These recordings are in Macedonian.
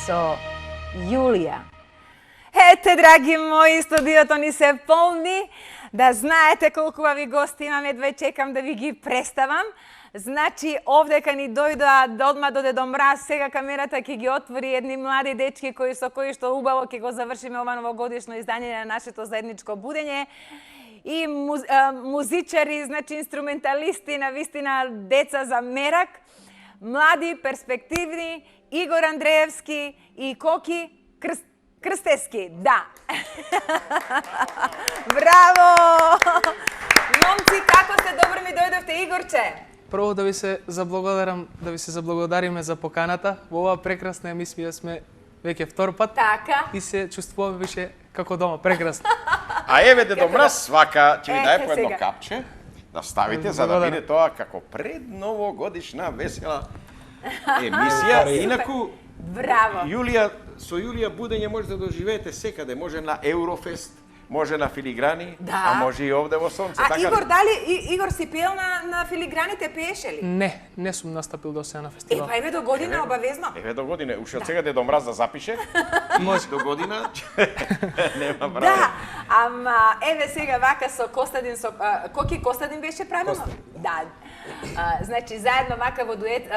со Јулија. Ете, драги мои, студиото ни се полни. Да знаете колку ви гости имаме, едва чекам да ви ги представам. Значи, овдека ни дојдоа одма до Дедо Мраз, сега камерата ќе ги отвори едни млади дечки со кои што убаво ќе го завршиме ова новогодишно издание на нашето заедничко будење. И музичари, значи инструменталисти, навистина деца за мерак, млади, перспективни, Игор Андреевски и Коки Крстески. Да. Браво! Момци, како сте? Добро ми дојдовте, Игорче. Прво да ви се заблагодариме за поканата. Во оваа прекрасна емисија сме веќе втор пат. Така. И се чувствуваме више како дома, прекрасно. А еве Дедо Мраз свака ќе ви даде по едно капче да ставите за да биде тоа како предновогодишна весела емисија. Инаку браво. Со Јулија будење може да доживеете секаде, може на Еврофест, може на филиграни, а може и овде во сонце. А Игор, Игор си пеел на филиграните, пееше ли? Не сум настапил до сега на фестивал. Па еве до година обавезно. Еве до година, уште од сега Дедо Мраз да запише. Може до година. Нема браво. Да, ама еве сега вака со Костадин, Коки Костадин беше правилно? Да. Значи заедно мака во дует,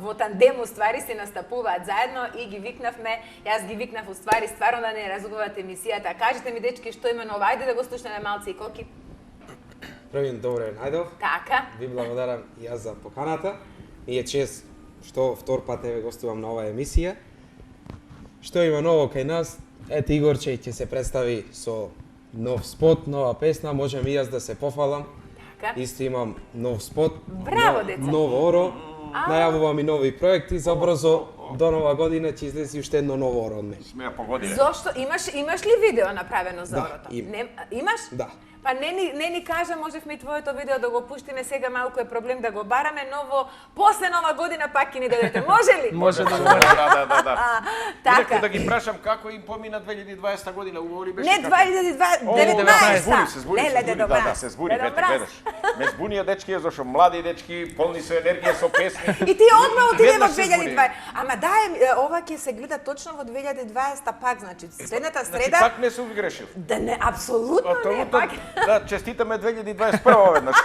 во тандем уствари се настапуваат заедно и ги викнавме, јас ги викнав уствари стварно да не разгубавате емисијата. Кажете ми дечки што има ново, ајде да го слушнеме малци и Коки. Првин добре најдов. Така. Ви благодарам и јас за поканата. Ми е чест што втор пат еве гостувам на оваа емисија. Што има ново кај нас? Ете Игорче ќе се представи со нов спот, нова песна, можам и јас да се пофалам. Исто имам нов спот, ново оро, најавувам и нови проекти, забрзо до нова година ќе излезе уште едно ново оро од мене. Сме ја погодиле. Зошто? Имаш ли видео направено за орото? Имаш? Да. Па не ни кажа, можевме и твоето видео да го пуштиме, сега малку е проблем да го бараме, но после нова година пак ќе ни дадете. Може ли? Може да го Да. Така. Инаку да ги прашам како им помина 2020 година, убаво ли беше? Не 2019. Се збури. Да, се збури, веднаш. Ме збунија дечки, зашо млади дечки, полни со енергија, со песни. И ти одма отиде во 2020. Ама да, ова ќе се гледа точно во 2020 пак, значи следната среда. Пак не сум грешил. Да не, апсолутно не пак. Да, честитаме 2021 веднаш.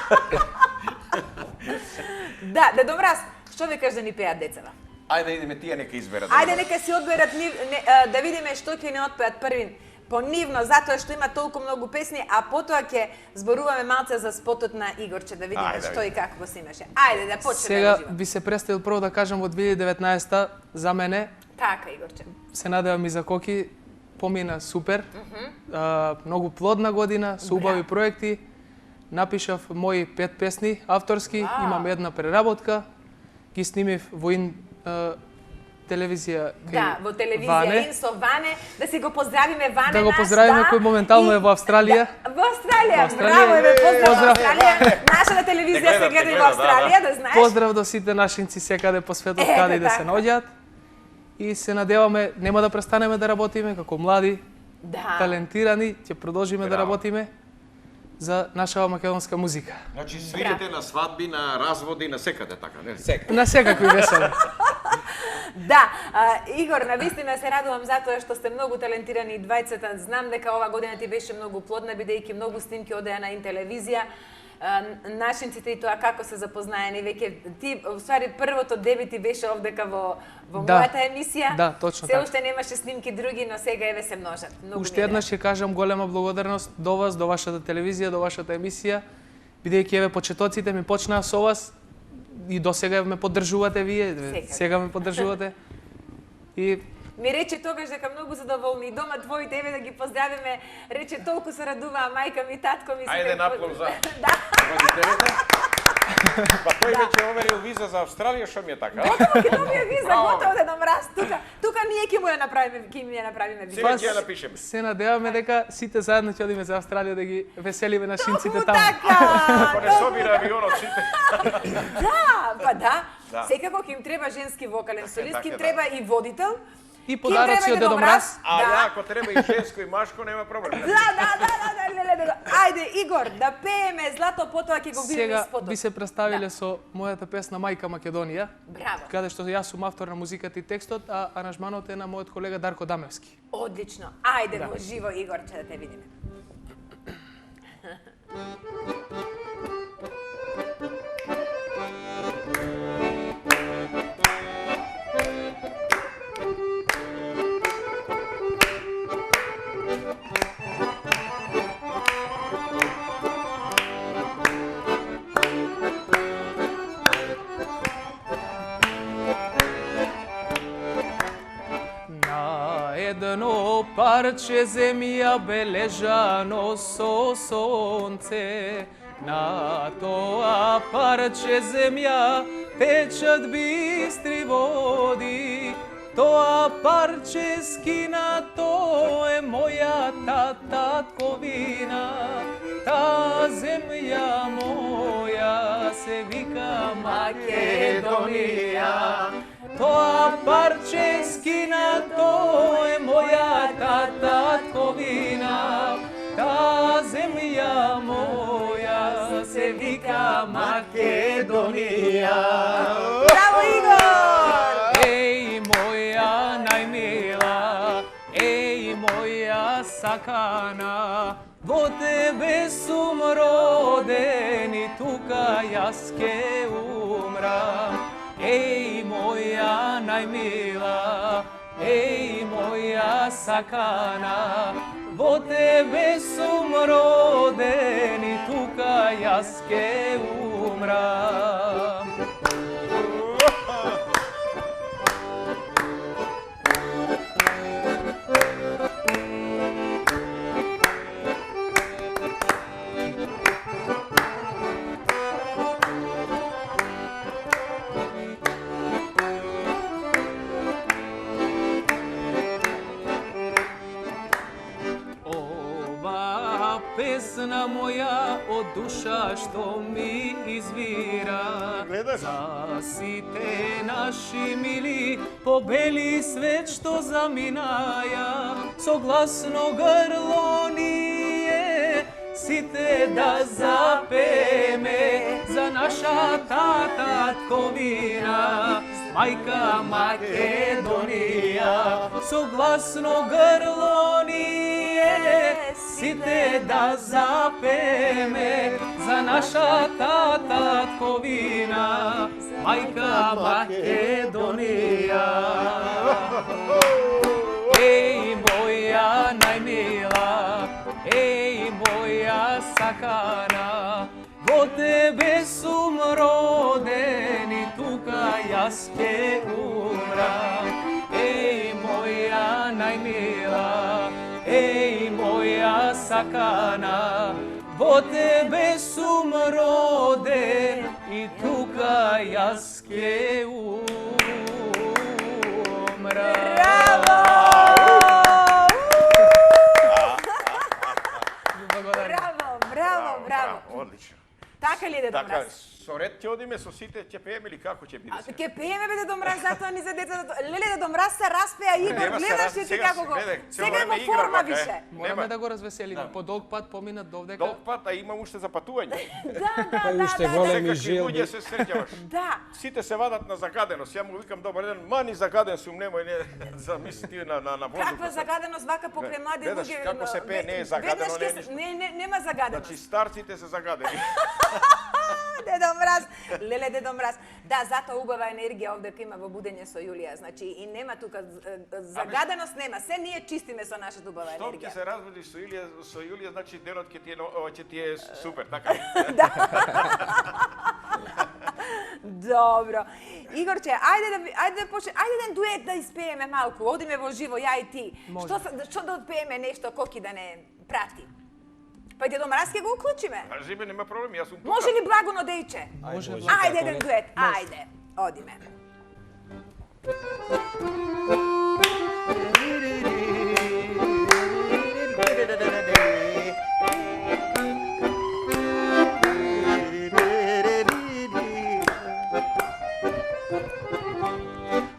Да, Дедо Мраз, што ви кажеш да ни пеат децава? Ајде идеме тие нека изберат. Ајде нека си одберат да видиме што ќе ни отпеат првин по нивно, затоа што има толку многу песни, а потоа ќе зборуваме малце за спотот на Игорче, да видиме што и како го снимаше. Ајде да почнеме. Сега би се представил прво да кажам во 2019 за мене. Така, Игорче. Се надевам и за Коки. Помина супер, многу плодна година, со убави проекти. Напишав мои 5 песни авторски, имам една преработка, ги снимив во телевизија кај Да, во телевизија Ин со Ване, да си го поздравиме Ване. Да го поздравиме кој моментално е во Австралија. Во Австралија, браво, еве поздрав во Австралија. Нашата телевизија се гледа и во Австралија, да знаеш. Поздрав до сите нашинци секаде по светот каде да се наоѓаат. И се надеваме, нема да престанеме да работиме како млади, талентирани, ќе продолжиме да работиме за нашава македонска музика. Значи свирите на свадби, на разводи, на секаде така, нели? На секакви весели. Да, Игор, навистина се радувам затоа што сте многу талентирани и двајцата. Знам дека ова година ти беше многу плодна, бидејќи многу снимки одеа на телевизија. Нашинците и тоа како се запознаени веќе ти усвари првото дебити беше овдека во мојата емисија. Да, точно така. Се уште немаше снимки други, но сега еве се множат. Уште еднаш ќе кажам голема благодарност до вас, до вашата телевизија, до вашата емисија, бидејќи еве почетоците ми почнаа со вас и до сега ме поддржувате вие, сега ме поддржувате. И ми рече тогаш дека многу задоволни и дома твоите, еве да ги поздравиме, рече толку се радуваа мајка ми, татко ми. Ајде наплов за родителите. Па тој веќе оверил виза за Австралија, што ми е така? Готово ќе добие виза, готово Дедо Мраз. Тука ние ќе му ја направиме виза. Сега ќе ја напишеме. Се надеваме дека сите заедно ќе одиме за Австралија да ги веселиме нашинците таму. Ако не собира авионот сите. Да, па да. Секако ќе им треба женски вокален солист, ќе им треба и водител. И подаръци од Дедо Мраз. A Da. ja ako treba i žensko i maško, nema problem. Да. Ајде, Игор, да пееме Злато, потоа ќе го видиме Сега спотот. би се представиле со мојата песна Мајка Македонија, Браво. каде што јас сум автор на музиката и текстот, а аранжманот е на мојот колега Дарко Дамевски. Одлично. Ајде во живо, Игорче, да те видиме. На едно парче земја бележано со сонце, на тоа парче земја течат бистри води. Тоа парче скинато е мојата татковина, та земја моја се вика Македонија. Тоа парче скинато е мојата татковина, та земја моја се вика Македонија. Браво, Игор! Еј, моја најмила, еј, моја сакана, во тебе сум роден и тука јас ке умрам. Еј, моја најмила, еј, моја сакана, во тебе сум роден и тука јас ке умрам. Песна моја од душа што ми извира, за сите наши мили побели свет што заминаја, со гласно грло ние сите да запеме за нашата татковина, мајка Македонија. Со гласно грло ние сите да запеме за нашата татковина, мајка Македонија. Еј, моја најмила, еј, моја сакана, во тебе сум роден и тука јас ке умрам. Еј, моја најмила, еј, моја сакана, во тебе сум роден и тука јас ке умрам. Браво! Браво! Odlično. Така ли е, Дедо Така, Мраз? со ред ќе одиме, со сите ќе пееме или како ќе биде сега? Ке пееме, бе, Дедо Мраз, затоа ни за децата. Леле, Дедо Мраз се распеа, Игор, Нема се гледаш распеа, ли ти сега како го... гледај, цело Сега е во време игра форма вака, е. више. Мораме да го развеселиме. По долг пат поминат довдека. Долг пат, а имам уште за патување. Да, уште големи Секакви жилби. луѓе се среќаваш. Да. Сите се вадат на загаденост. Ја му викам добар ден, мани загаден сум, немој не замисли ти на воздухот. Каква загаденост вака покрај млади Гледаш луѓе. како се пее, не е загадено, не е ништо. Нема загаденост. Значи старците се загадени. Дедо Мраз, леле Дедо Мраз. Да, затоа убава енергија овде има во будење со Јулија. Значи и нема тука загаденост нема. Се ние чистиме со нашата убава Штом ќе енергија. се разводиш со Јулија, значи денот ќе ти е супер, така? Добро. Игорче, ајде еден дует да испееме малку. Одиме во живо, ја и ти. Што да отпееме нешто коки да не прати? Па Дедо Мраз ќе го уклучиме. Кажи ме, нема проблем, јас сум тука. Може ли Благоно Дејче? Може. Ајде еден дует, ајде. Одиме.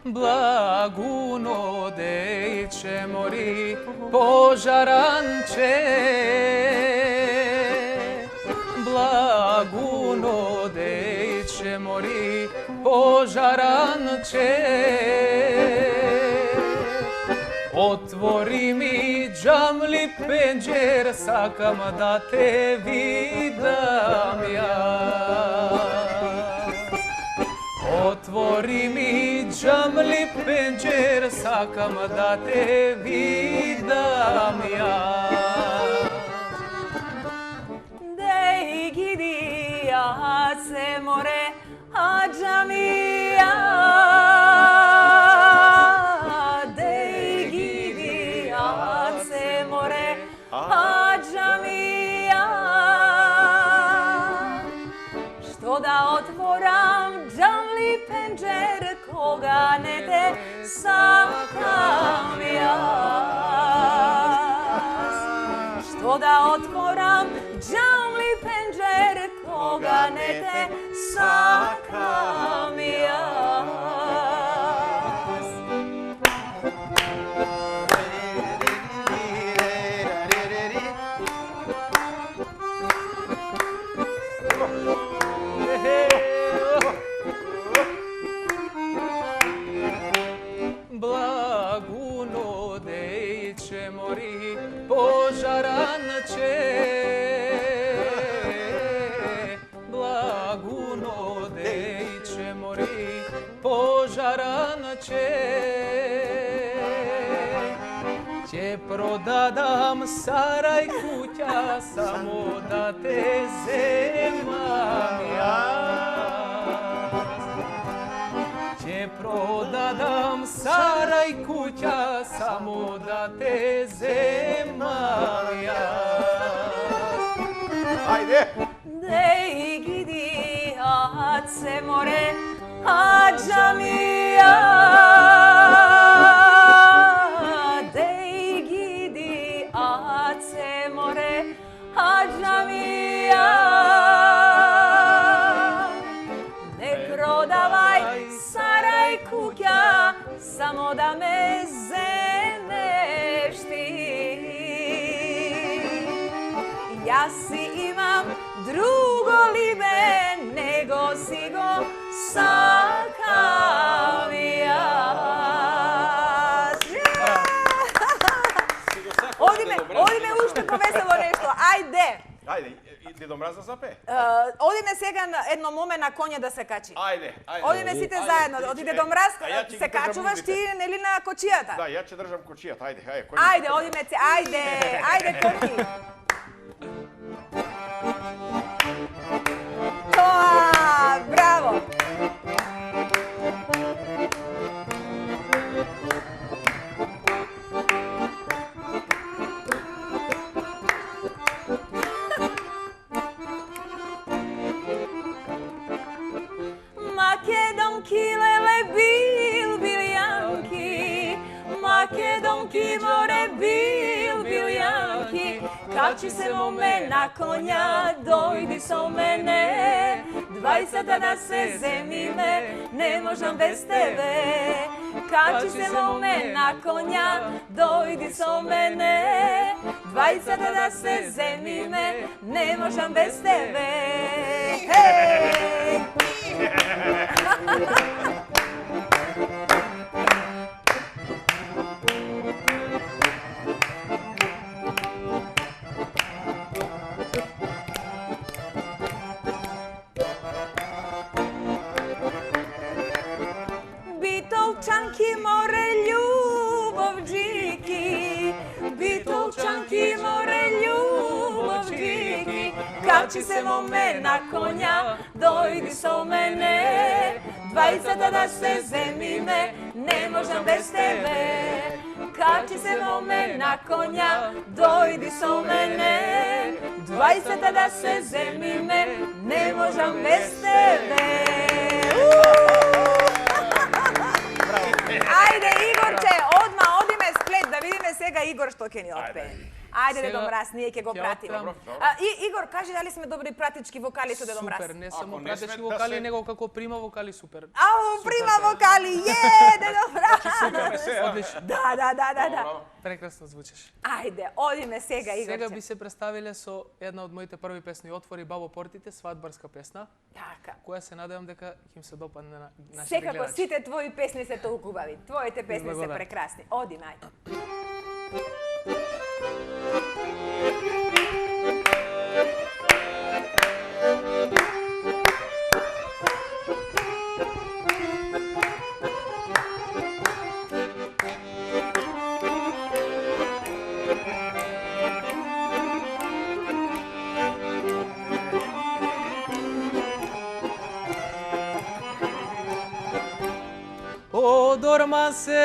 Благу Blaguno dejče mori požaranče. Blaguno dejče mori požaranče. Otvori mi džamli penđer, sakam da te vidam ja. Otvori mi džamli penđer, sakam da te vidam ja. Dej gidi, ja se more, a džamija. Dej gidi, ja se more, a džamija. Što da otvoram džamli penđer, koga ne te sakam ja. Što da otvoram džamli penđer, koga ne te sakam ja. Blaguno dejče mori požaranče. Blaguno dejče mori požaranče. Će prodadam saraj kuća, samo da te zemam ja. Će prodadam saraj kuća, samo da te zemam ja. Ajde! Dej gidi, a se more, a džamija. Dej gidi, a se more, a džamija. Ne prodavaj saraj kuća, samo da me zeneš ti. Ja si imam drugo libe, nego si go sakam ja. Ovdje me ušte poveselo nešto, ajde. Ajde, Dedo Mraza zapе. Ovdje me сега едно моме на коња да се качи. Ajde, ajde. Ovdje me сите заедно, оди Дедо Мраз, А ја ќе се ги држам качуваш узите. ти нели на кочијата. Da, ja će držam kočijat, ajde, ajde. Ајде, овдje me се, ајде коки. Тоа, браво. Makedonki lele biljanki, Makedonki more biljanki, kači se mome na konja, dojdi so mene, 20 da se zemime, ne možem bez tebe. Kači se mome na konja, dojdi so mene, 20 da se zemime, ne možem bez tebe. Hej! Bitolčanki more ljubovđiki, Bitolčanki more ljubovđiki, kači se mome na konja, dojdi so mene, 20 da se zemime, ne možem bez tebe. Kači se mome na konja, dojdi so mene, 20 da se zemime, ne možem bez tebe. Ajde, Igorče, odmah odi me splet, da vidi me сега Igor što ke ni otpe. Ајде, Дедо Сега Мраз, ние ќе го ќе пратиме. отидам. Игор, кажи дали сме добри пратички вокали со Дедо Мраз. Супер, не Ако само не пратечки сме, да вокали, се- него како прима вокали супер. Ау, прима вокали, Дедо Мраз! Супер, се, а? Одлично. Да. Прекрасно звучиш. Ајде, одиме сега, Сега Игорче. би се представиле со една од моите први песни Отвори бабо портите, свадбарска песна, Така. која се надевам дека ќе им се допадне на нашите Секако гледачи. сите твои песни се толку убави. Твоите песни се Благодарам. прекрасни. Одиме, ајде. Одорма се,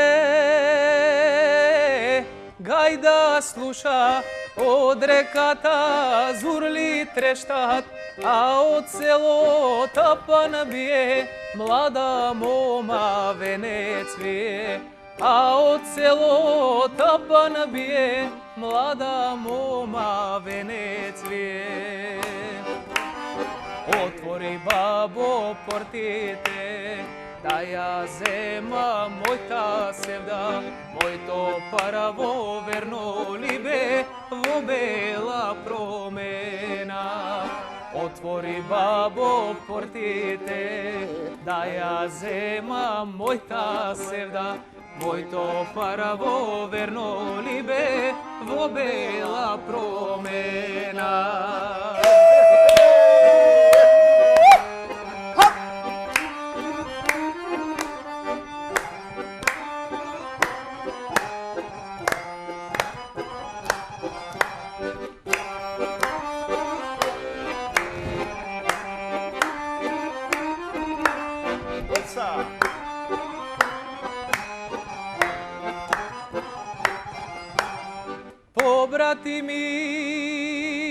гајда слуша, од реката зурли трештат, а од село тапан бие, млада мома венец вие. А од село тапан бие, млада мома венец вие. Отвори бабо портите, да ја зема мојта севда, мојто параво верно ли бе во бела промена. Отвори бабо портите, да ја зема мојта севда, мојто параво верно ли бе во бела промена.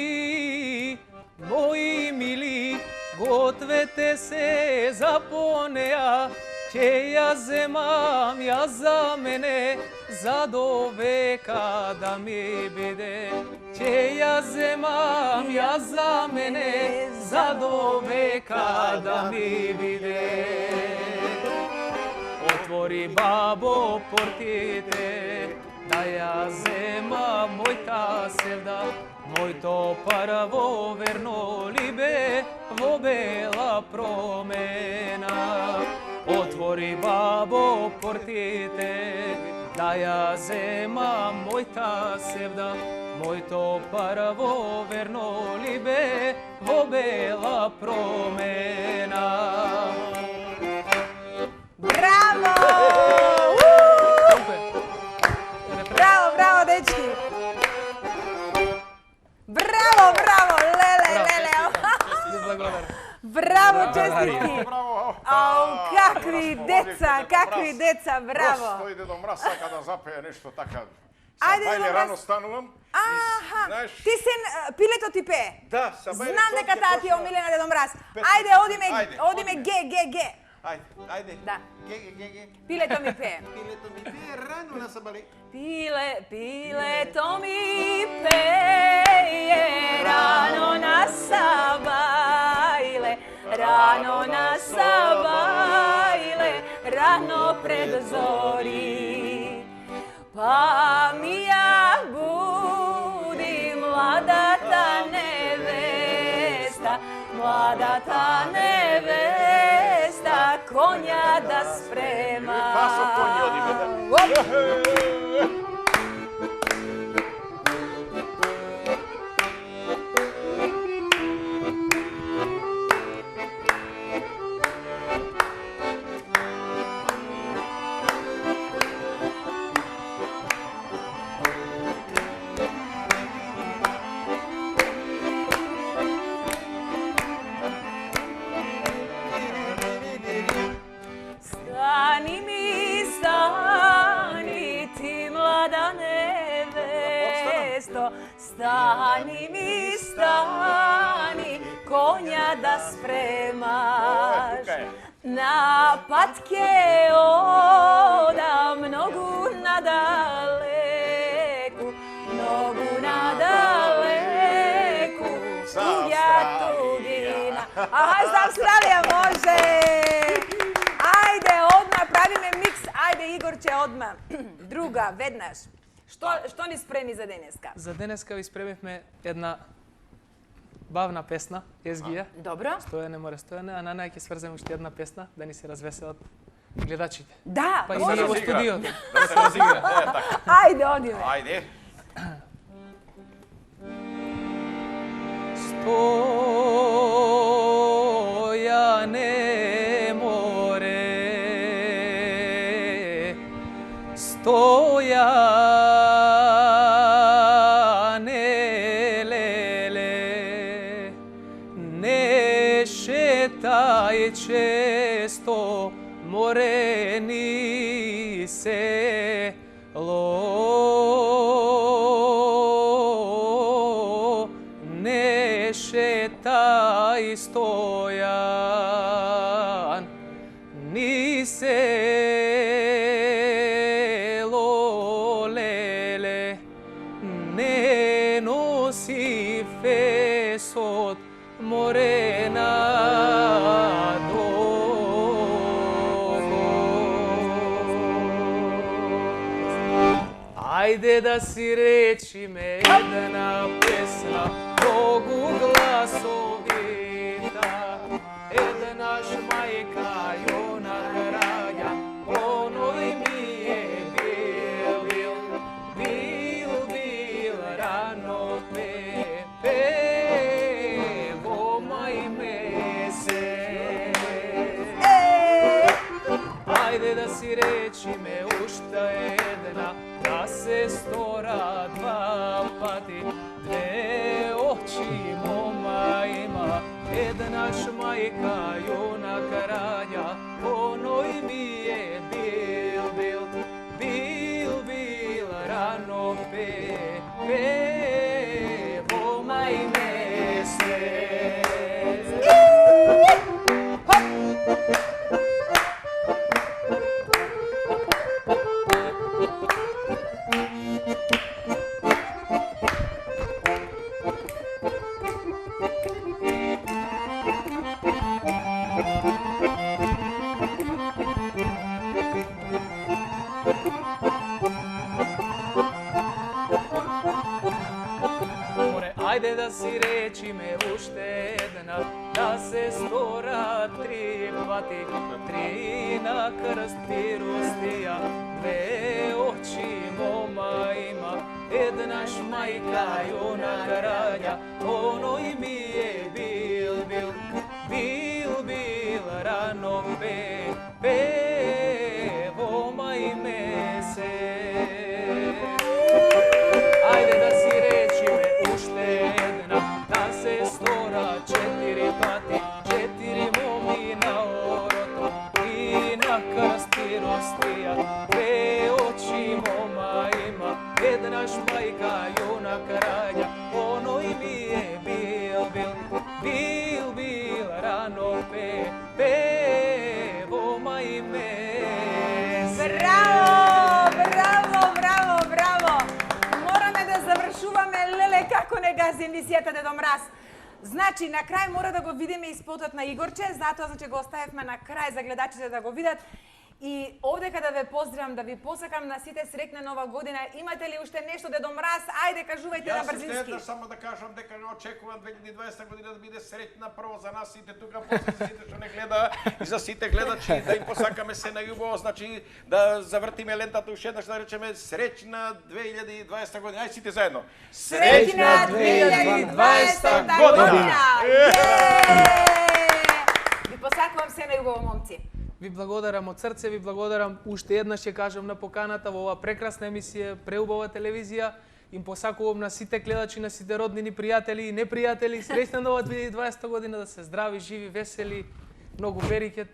Побратими, мои мили, гответе се за понеа, ќе ја земам ја за мене, за до века да ми биде. Ќе ја земам ја за мене, за до века да ми биде. Отвори бабо портите, да ја зема мојта севда, мојто параво верно ли бе во бела промена. Отвори бабо портите, да ја зема мојта севда, мојто параво верно ли бе во бела промена. Браво! Браво, дечки! Браво, леле! Браво, честитки! Ау, какви деца, браво! Просто Дедо Мраз сака да запее нешто така. Ајде, Са Дедо бајле Мраз. рано станувам. Аха, знаеш- ти се пилето ти пее. Да, са бајле. Знам дека таа ти е омилена, Дедо Мраз. Песна. Ајде, одиме Ајде. ге. Ајде. Да. Ге. Пилето ми пее. Пилето ми пие рано на сабале. Пилето ми пее рано на сабајле, рано пред зори. Па ми ја буди младата невеста, конја да спрема. Па со коњи одиме, да. Stani ti mlada nevesto, stani, konja da spremaš. Na patke oda mnogu nadaleku, mnogu nadaleku. Аха, за Австралија може! Ајде, одма, правиме микс. Ајде, Игорче, одма. Друга, веднаш. Што ни спреми за денеска? За денеска ви спремивме една бавна песна, Езгија. Добро. Стојане море стојане, а на нај ќе сврземе уште една песна да ни се развеселат гледачите. Да, Па и може. ние во студиото. Да се разигра. Така. Ајде, одиме. Ајде. Стојане море, стојане леле, не шетај често, море ни село, не шетај стојан, ни село леле, не носи фесот морена Ајде да си речиме една песна, многу гласовита. Еднаш мајка јона краја, оној ми е бил, рано пево мај месец. Ајде да си речиме уште една, да се стора два пати, две очи мома има, еднаш мајка јона краја, оној ми е бил, рано пево мај месец. Ајде да си речиме уште една, да се стора три пати, три на крст пиростија, две очи мома има, еднаш мајка јона краја, оној ми е бил, рано пево мај месец. Ајде да си речиме уште една, да се стора четири пати, четири моми на орото, три на крст пиростија, две очи мома има, еднаш мајка јона краја, оној ми е бил, рано пево мај месец. Браво! Мораме да завршуваме, леле, како не гази емисијата Дедо Мраз. Значи, на крај мора да го видиме и спотот на Игорче, затоа значи го оставивме на крај за гледачите да го видат. И овдека да ве поздравам, да ви посакам на сите среќна нова година. Имате ли уште нешто, Дедо Мраз? Ајде, кажувајте на брзински. Јас само да кажам дека очекувам 2020 година да биде среќна прво за нас сите тука, после за сите што не гледа и за сите гледачи, да им посакаме се најубаво, значи да завртиме лентата уште еднаш да речеме среќна 2020 година. Ај сите заедно. Среќна 2020 година! Ви посакувам се најубаво, момци. Ви благодарам од срце, ви благодарам уште еднаш ќе кажам на поканата во оваа прекрасна емисија, преубава телевизија. Им посакувам на сите гледачи, на сите роднини, пријатели и непријатели, среќна нова 2020 година, да се здрави, живи, весели, многу берикет.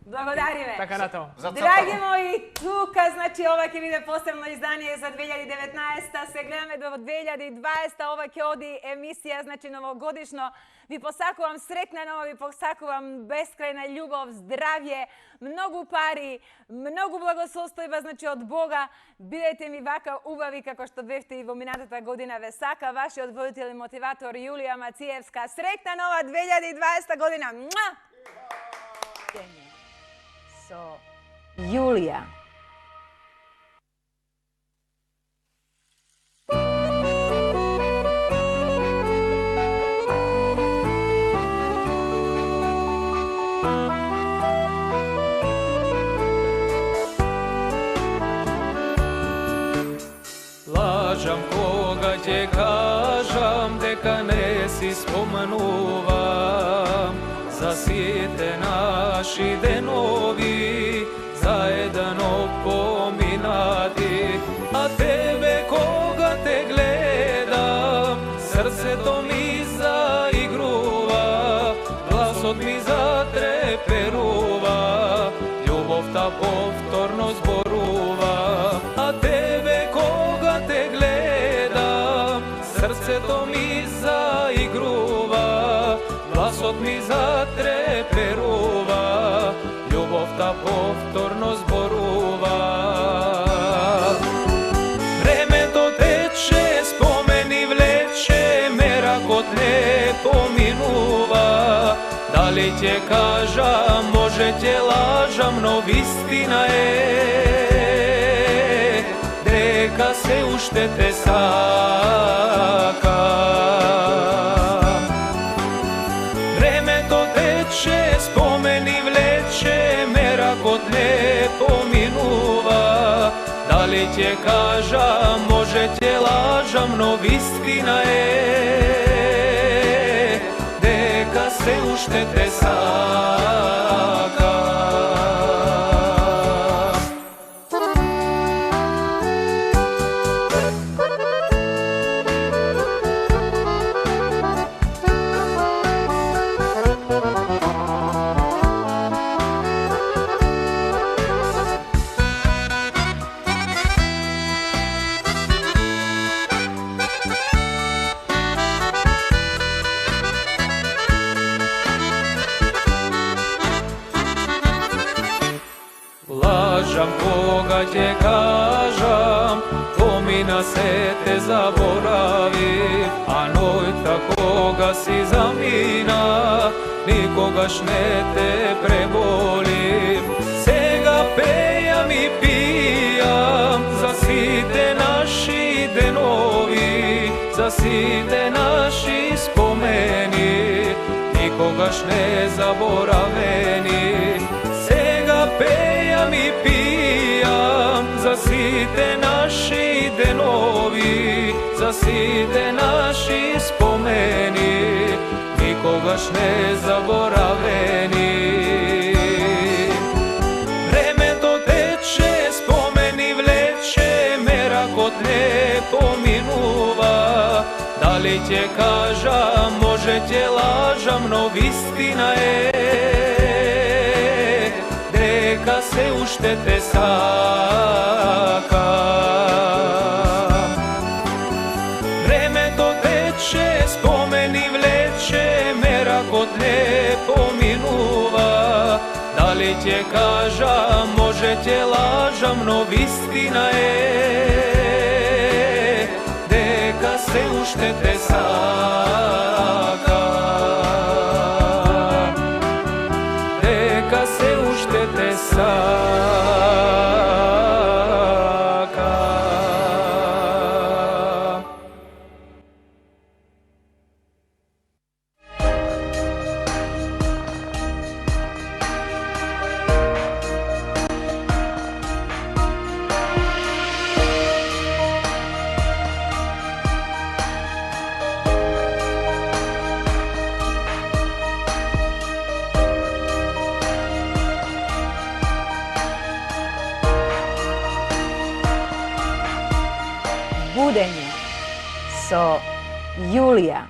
Благодариме. Така натаму. Драги мои, тука, значи, ова ќе биде посебно издание за 2019, се гледаме до 2020, ова ќе оди емисија, значи, новогодишно. Ви посакувам среќна нова, ви посакувам бескрајна љубов, здравје, многу пари, многу благосостојба, значи, од Бога. Бидете ми вака убави како што бевте и во минатата година. Ве сака вашиот водител и мотиватор Јулија Мациевска. Среќна нова 2020 година. Муа! So, Јулија. Лажам кога ќе кажам дека не си споменувам за сите наши денови, заедно поминати. А тебе кога те гледам, срцето ми заигрува, гласот ми затреперува, љубовта повторно зборува. А тебе кога те гледам, срцето ми заигрува, гласот ми затреперува, љубовта повторно зборува. Времето тече, спомени влече, меракот не поминува. Дали ќе кажам, може ќе лажам, но вистина е дека се уште те сакам. Времето тече, спомени влече, меракот не поминува. Дали ќе кажам, може ќе лажам, но вистина е дека се уште те сакам. Лажам кога ќе кажам, помина се те заборавив, а нојта кога си замина, никогаш не те преболив. Сега пејам и пијам за сите наши денови, за сите наши спомени, никогаш не заборавени. Сега пејам и пијам за сите наши денови, за сите наши спомени, никогаш не заборавени. Времето тече, спомени влече, меракот не поминува. Дали ќе кажам, може ќе лажам, но вистина е дека се уште те сакам. Времето тече, спомени влече, меракот не поминува. Дали ќе кажам, може ќе лажам, но вистина е дека се уште те сакам. Дека се уште те сакам. Будење со Јулија.